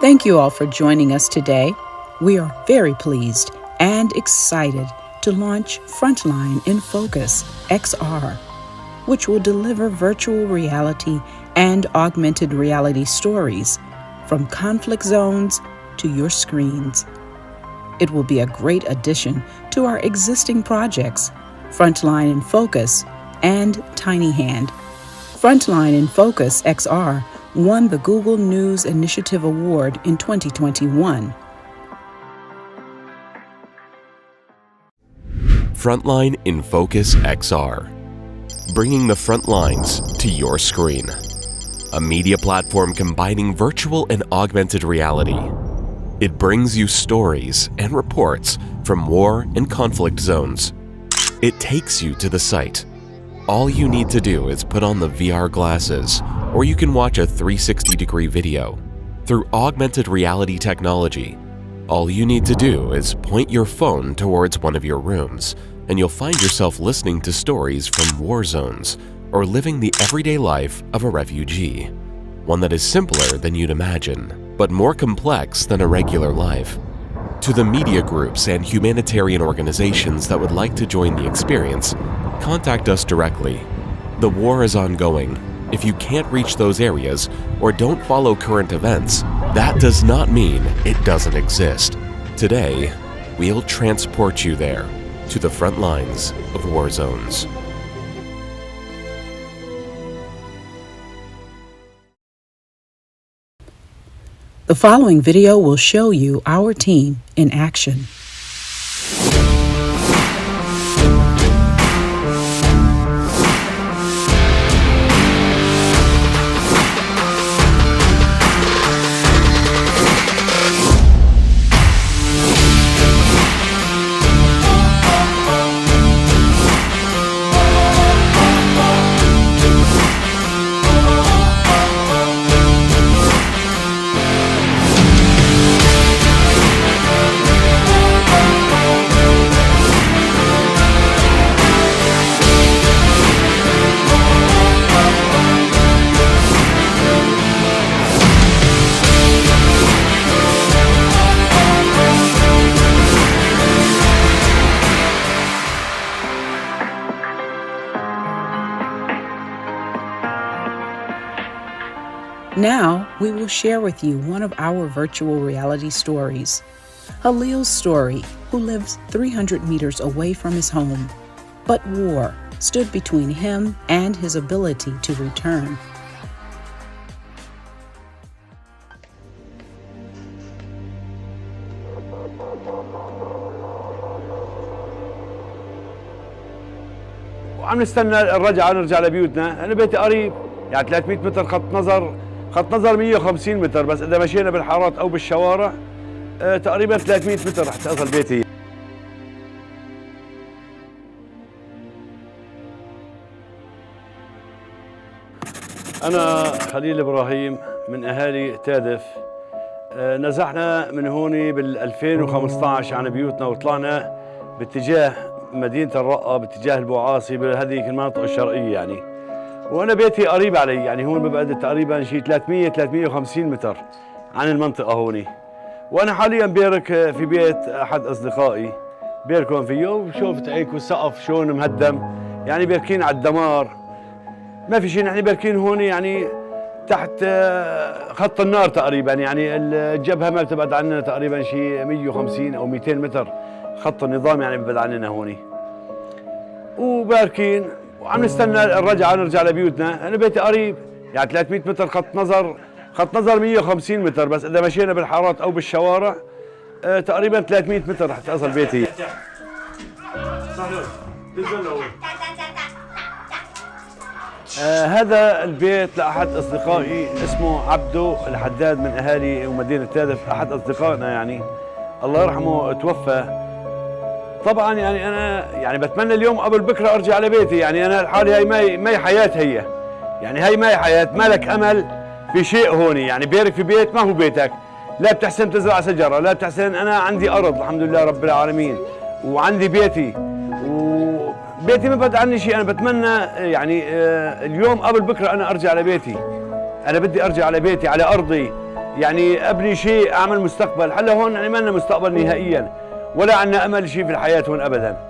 Thank you all for joining us today. We are very pleased and excited to launch Frontline in Focus XR, which will deliver virtual reality and augmented reality stories from conflict zones to your screens. It will be a great addition to our existing projects, Frontline in Focus and Tinyhand. Frontline in Focus XR won the Google News Initiative Award in 2021. Frontline in Focus XR, bringing the front lines to your screen. A media platform combining virtual and augmented reality. It brings you stories and reports from war and conflict zones. It takes you to the site. All you need to do is put on the VR glasses, or you can watch a 360-degree video. Through augmented reality technology, all you need to do is point your phone towards one of your rooms, and you'll find yourself listening to stories from war zones or living the everyday life of a refugee. One that is simpler than you'd imagine, but more complex than a regular life. To the media groups and humanitarian organizations that would like to join the experience, contact us directly. The war is ongoing. If you can't reach those areas or don't follow current events, that does not mean it doesn't exist. Today, we'll transport you there, to the front lines of war zones. The following video will show you our team in action. Now, we will share with you one of our virtual reality stories. Halil's story, who lives 300 meters away from his home, but war stood between him and his ability to return. وعم نستنى الرجعة نرجع لبيوتنا. أنا بيتي قريب، يعني 300 متر خط نظر 150 متر، بس إذا مشينا بالحارات أو بالشوارع تقريبا 300 متر رح تصل بيتي. أنا خليل إبراهيم من أهالي تادف. نزحنا من هون بال 2015 عن بيوتنا وطلعنا باتجاه مدينة الرقة، باتجاه البوعاصي، بهذيك المناطق الشرقية يعني. وأنا بيتي قريب علي، يعني هون ببعد تقريبا شي 350 متر عن المنطقة هون. وأنا حاليا بارك في بيت أحد أصدقائي، باركون فيه وشوفت هيك والسقف شلون مهدم، يعني باركين على الدمار. ما في شيء، نحن باركين هون يعني تحت خط النار تقريبا، يعني الجبهة ما بتبعد عننا تقريبا شي 150 أو 200 متر، خط النظام يعني ببعد عننا هون. وباركين وعم نستنى الرجعة نرجع لبيوتنا. أنا بيتي قريب، يعني 300 متر خط نظر 150 متر، بس إذا مشينا بالحارات أو بالشوارع تقريبا 300 متر رح تصل بيتي. هذا البيت لأحد أصدقائي اسمه عبدو الحداد، من أهالي ومدينة تادف، أحد أصدقائنا يعني الله يرحمه توفى. طبعا يعني أنا يعني بتمنى اليوم قبل بكرة أرجع على بيتي، يعني أنا الحالي هي ما هي حياة، هي يعني هي ما هي حياة، ما لك أمل في شيء هون، يعني بيرك في بيت ما هو بيتك، لا بتحسن تزرع شجرة، لا بتحسن. أنا عندي أرض الحمد لله رب العالمين، وعندي بيتي، وبيتي ما بعد عني شيء. أنا بتمنى يعني اليوم قبل بكرة أنا أرجع على بيتي. أنا بدي أرجع على بيتي، على أرضي، يعني ابني شيء، اعمل مستقبل. هلا هون يعني ما لنا مستقبل نهائيا، ولا عندنا امل شيء في الحياه هون ابدا.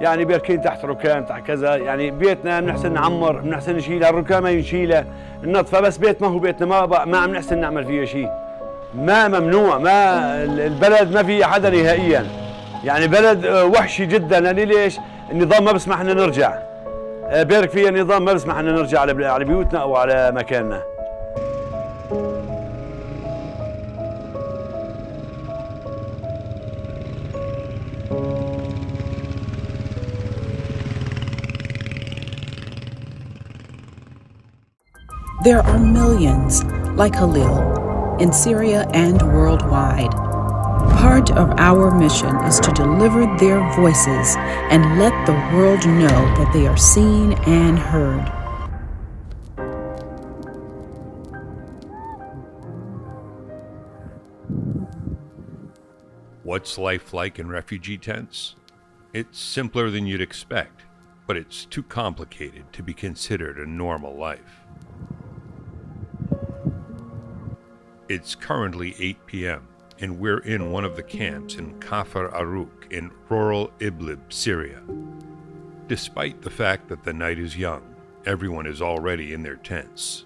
يعني بيركين تحت ركام تحت كذا، يعني بيتنا بنحسن نعمر، بنحسن نشيلها، الركام ما ينشيلها، النظفه، بس بيت ما هو بيتنا، ما عم نحسن نعمل فيه شيء. ما ممنوع، ما البلد ما في حدا نهائيا، يعني بلد وحشي جدا. يعني ليش؟ النظام ما بسمح لنا نرجع، بارك فيها النظام ما بسمح لنا نرجع على بيوتنا او على مكاننا. There are millions like Khalil in Syria and worldwide. Part of our mission is to deliver their voices and let the world know that they are seen and heard. What's life like in refugee tents? It's simpler than you'd expect, but it's too complicated to be considered a normal life. It's currently 8 p.m. and we're in one of the camps in Kafr Aruk in rural Idlib, Syria. Despite the fact that the night is young, everyone is already in their tents.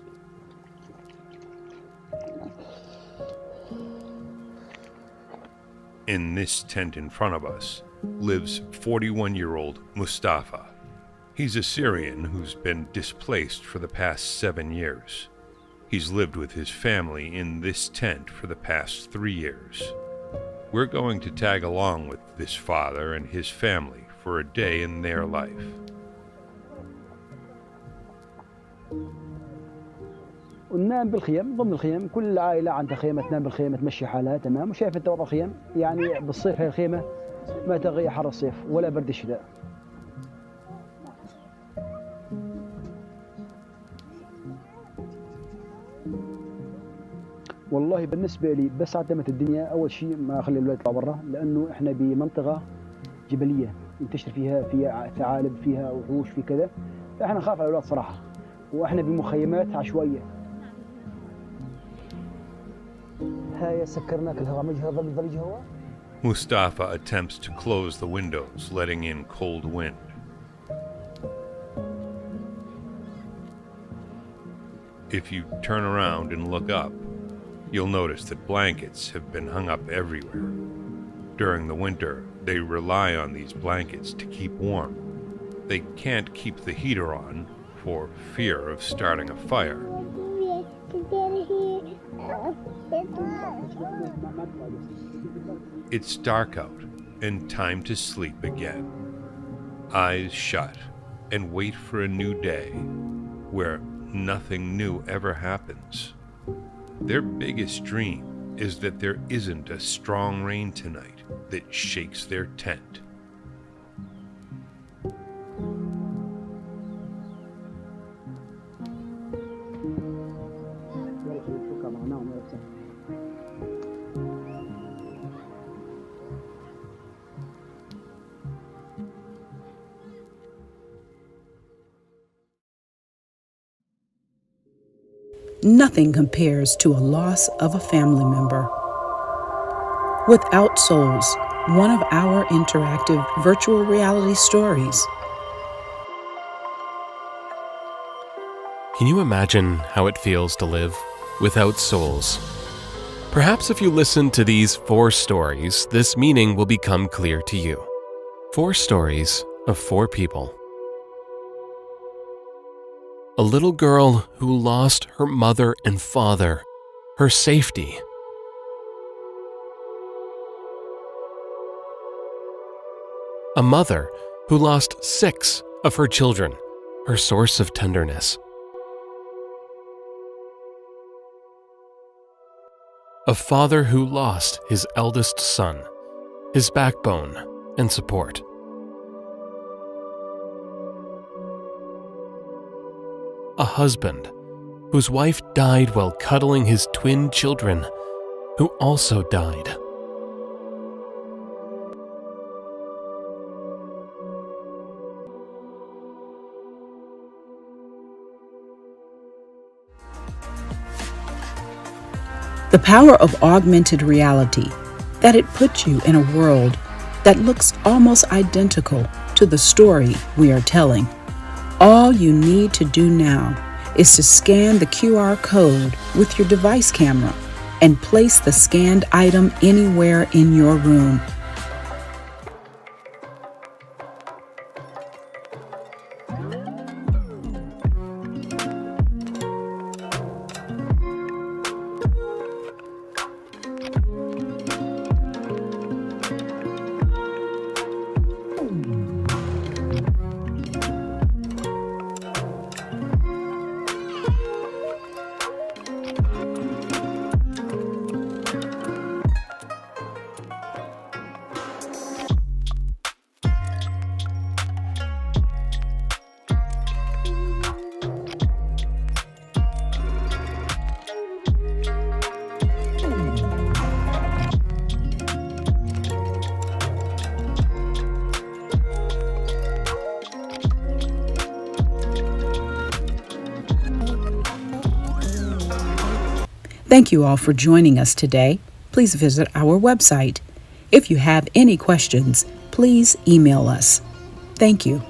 In this tent in front of us lives 41-year-old Mustafa. He's a Syrian who's been displaced for the past 7 years. He's lived with his family in this tent for the past 3 years. We're going to tag along with this father and his family for a day in their life. وننام بالخيم ضمن الخيم، كل عائلة عندها خيمة تنام بالخيمة تمشي حالها تمام. وشايف انت وضع الخيم، يعني بالصيف هاي الخيمة ما تغير حر الصيف ولا برد الشتاء. والله بالنسبة لي بس عتمت الدنيا، أول شيء ما أخلي الأولاد يطلعوا برا، لأنه إحنا بمنطقة جبلية ينتشر فيها ثعالب، فيها وحوش، في كذا، فإحنا نخاف على الأولاد صراحة، وإحنا بمخيمات عشوائية. هاي سكرناك الهواء، ضل هواء. Mustafa attempts to close the windows, letting in cold wind. If you turn around and look up, you'll notice that blankets have been hung up everywhere. During the winter, they rely on these blankets to keep warm. They can't keep the heater on for fear of starting a fire. It's dark out and time to sleep again. Eyes shut and wait for a new day where nothing new ever happens. Their biggest dream is that there isn't a strong rain tonight that shakes their tent. Nothing compares to a loss of a family member. Without Souls, one of our interactive virtual reality stories. Can you imagine how it feels to live without souls? Perhaps if you listen to these 4 stories, this meaning will become clear to you. 4 stories of 4 people. A little girl who lost her mother and father, her safety. A mother who lost 6 of her children, her source of tenderness. A father who lost his eldest son, his backbone and support. A husband whose wife died while cuddling his twin children, who also died. The power of augmented reality, that it puts you in a world that looks almost identical to the story we are telling. All you need to do now is to scan the QR code with your device camera and place the scanned item anywhere in your room. Thank you all for joining us today. Please visit our website. If you have any questions, please email us. Thank you.